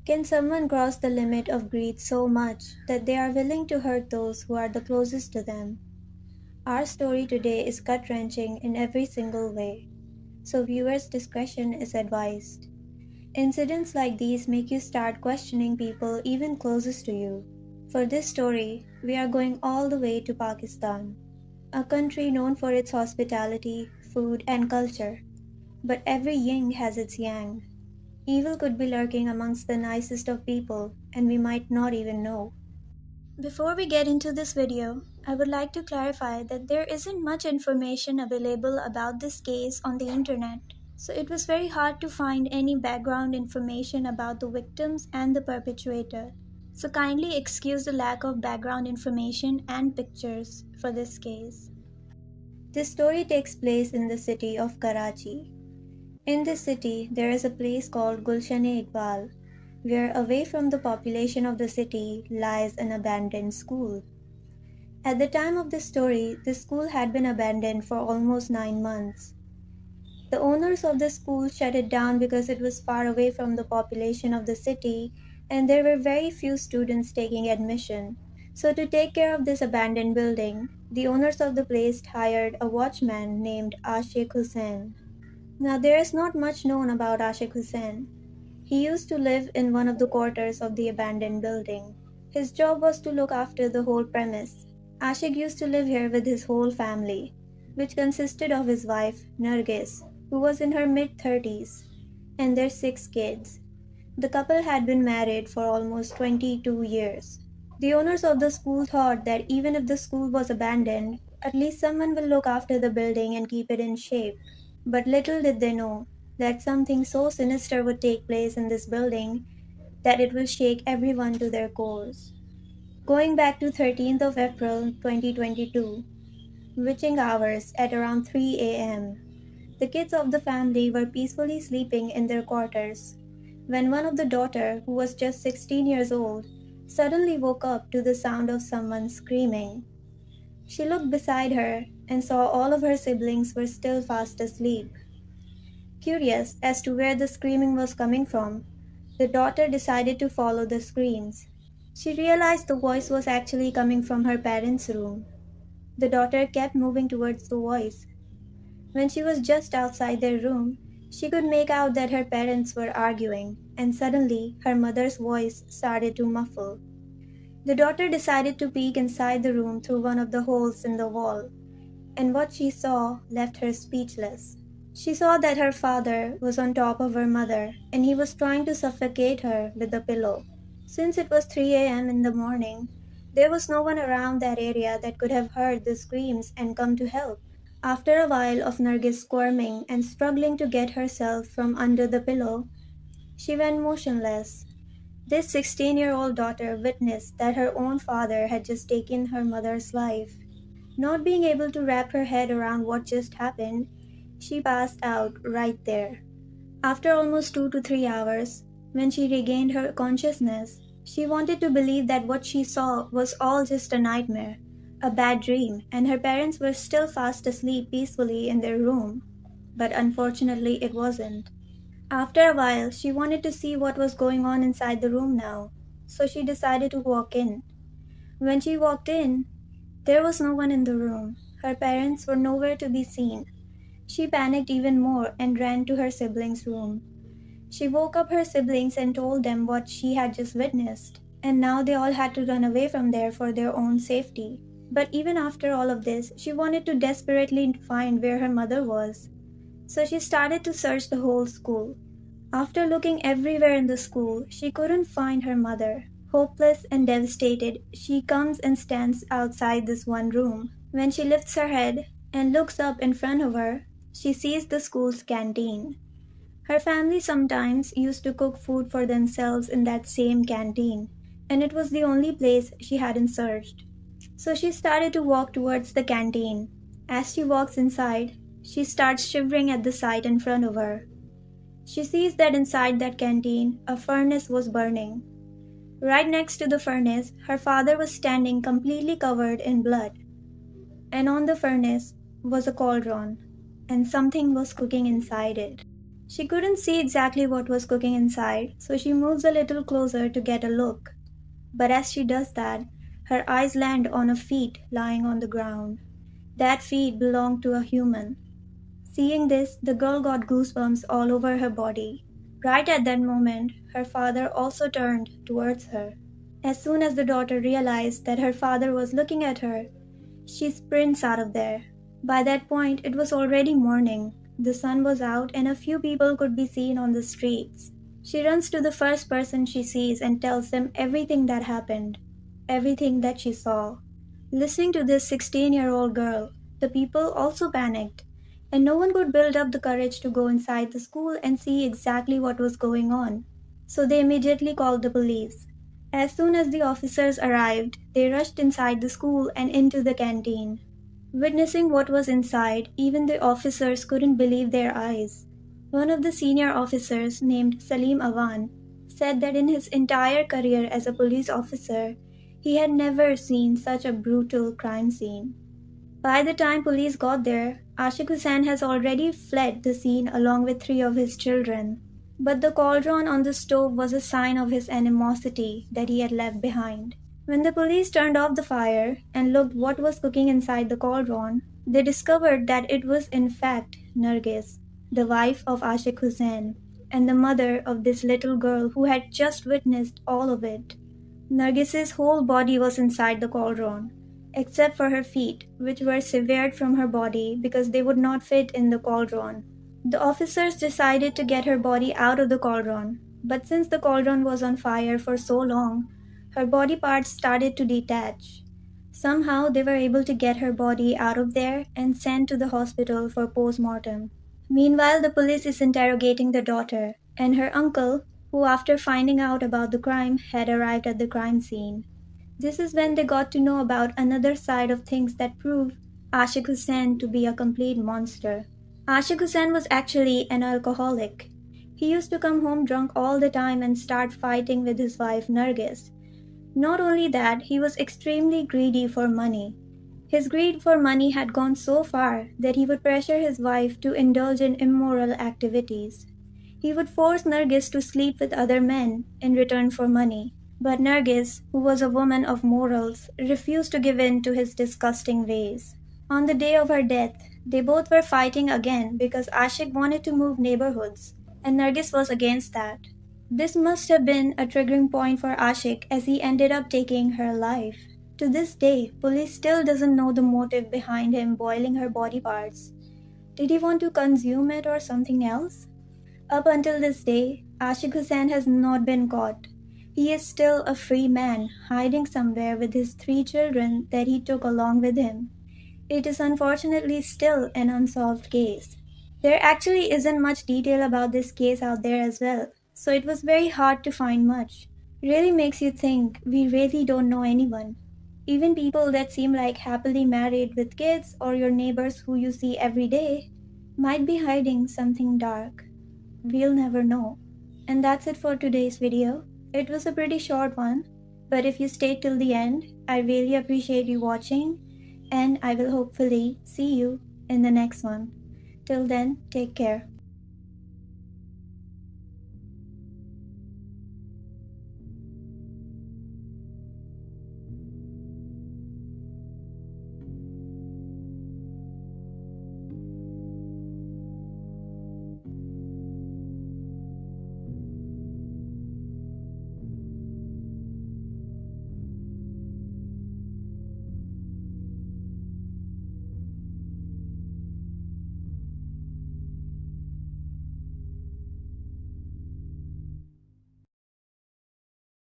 Can someone cross the limit of greed so much that they are willing to hurt those who are the closest to them? Our story today is gut-wrenching in every single way, so viewers' discretion is advised. Incidents like these make you start questioning people even closest to you. For this story, we are going all the way to Pakistan, a country known for its hospitality, food, and culture. But every yin has its yang. Evil could be lurking amongst the nicest of people, and we might not even know. Before we get into this video, I would like to clarify that there isn't much information available about this case on the internet, so it was very hard to find any background information about the victims and the perpetrator. So kindly excuse the lack of background information and pictures for this case. This story takes place in the city of Karachi. In this city, there is a place called Gulshan-e-Iqbal, where away from the population of the city lies an abandoned school. At the time of this story, the school had been abandoned for almost 9 months. The owners of the school shut it down because it was far away from the population of the city and there were very few students taking admission. So to take care of this abandoned building, the owners of the place hired a watchman named Ashik Hussain. Now there is not much known about Ashik Hussain. He used to live in one of the quarters of the abandoned building. His job was to look after the whole premise. Ashik used to live here with his whole family, which consisted of his wife, Nargis, who was in her mid-30s, and their 6 kids. The couple had been married for almost 22 years. The owners of the school thought that even if the school was abandoned, at least someone will look after the building and keep it in shape. But little did they know that something so sinister would take place in this building that it will shake everyone to their cores. Going back to 13th of April 2022, witching hours at around 3 a.m., the kids of the family were peacefully sleeping in their quarters when one of the daughter, who was just 16 years old, suddenly woke up to the sound of someone screaming. She looked beside her and saw all of her siblings were still fast asleep. Curious as to where the screaming was coming from, the daughter decided to follow the screams. She realized the voice was actually coming from her parents' room. The daughter kept moving towards the voice. When she was just outside their room, she could make out that her parents were arguing, and suddenly her mother's voice started to muffle. The daughter decided to peek inside the room through one of the holes in the wall, and what she saw left her speechless. She saw that her father was on top of her mother, and he was trying to suffocate her with a pillow. Since it was 3 a.m. in the morning, there was no one around that area that could have heard the screams and come to help. After a while of Nargis squirming and struggling to get herself from under the pillow, she went motionless. This 16-year-old daughter witnessed that her own father had just taken her mother's life. Not being able to wrap her head around what just happened, she passed out right there. After almost 2 to 3 hours, when she regained her consciousness, she wanted to believe that what she saw was all just a nightmare, a bad dream, and her parents were still fast asleep peacefully in their room. But unfortunately, it wasn't. After a while, she wanted to see what was going on inside the room now, so she decided to walk in. When she walked in, there was no one in the room. Her parents were nowhere to be seen. She panicked even more and ran to her siblings' room. She woke up her siblings and told them what she had just witnessed, and now they all had to run away from there for their own safety. But even after all of this, she wanted to desperately find where her mother was. So she started to search the whole school. After looking everywhere in the school, she couldn't find her mother. Hopeless and devastated, she comes and stands outside this one room. When she lifts her head and looks up in front of her, she sees the school's canteen. Her family sometimes used to cook food for themselves in that same canteen, and it was the only place she hadn't searched. So she started to walk towards the canteen. As she walks inside, she starts shivering at the sight in front of her. She sees that inside that canteen, a furnace was burning. Right next to the furnace, her father was standing completely covered in blood. And on the furnace was a cauldron, and something was cooking inside it. She couldn't see exactly what was cooking inside, so she moves a little closer to get a look. But as she does that, her eyes land on a feet lying on the ground. That feet belonged to a human. Seeing this, the girl got goosebumps all over her body. Right at that moment, her father also turned towards her. As soon as the daughter realized that her father was looking at her, she sprints out of there. By that point, it was already morning. The sun was out and a few people could be seen on the streets. She runs to the first person she sees and tells them everything that happened, everything that she saw. Listening to this 16-year-old girl, the people also panicked, and no one could build up the courage to go inside the school and see exactly what was going on. So they immediately called the police. As soon as the officers arrived, they rushed inside the school and into the canteen. Witnessing what was inside, even the officers couldn't believe their eyes. One of the senior officers, named Salim Awan, said that in his entire career as a police officer, he had never seen such a brutal crime scene. By the time police got there, Ashik Hussain has already fled the scene along with three of his children. But the cauldron on the stove was a sign of his animosity that he had left behind. When the police turned off the fire and looked what was cooking inside the cauldron, they discovered that it was in fact Nargis, the wife of Ashik Hussain, and the mother of this little girl who had just witnessed all of it. Nargis's whole body was inside the cauldron, except for her feet, which were severed from her body because they would not fit in the cauldron. The officers decided to get her body out of the cauldron, but since the cauldron was on fire for so long, her body parts started to detach. Somehow they were able to get her body out of there and sent to the hospital for post-mortem. Meanwhile, the police is interrogating the daughter and her uncle, who after finding out about the crime had arrived at the crime scene. This is when they got to know about another side of things that prove Ashik Hussain to be a complete monster. Ashik Hussain was actually an alcoholic. He used to come home drunk all the time and start fighting with his wife Nargis. Not only that, he was extremely greedy for money. His greed for money had gone so far that he would pressure his wife to indulge in immoral activities. He would force Nargis to sleep with other men in return for money. But Nargis, who was a woman of morals, refused to give in to his disgusting ways. On the day of her death, they both were fighting again because Ashik wanted to move neighborhoods, and Nargis was against that. This must have been a triggering point for Ashik as he ended up taking her life. To this day, police still doesn't know the motive behind him boiling her body parts. Did he want to consume it or something else? Up until this day, Ashik Hussain has not been caught. He is still a free man, hiding somewhere with his three children that he took along with him. It is unfortunately still an unsolved case. There actually isn't much detail about this case out there as well, so it was very hard to find much. Really makes you think we really don't know anyone. Even people that seem like happily married with kids or your neighbors who you see every day might be hiding something dark. We'll never know. And that's it for today's video. It was a pretty short one, but if you stayed till the end, I really appreciate you watching, and I will hopefully see you in the next one. Till then, take care.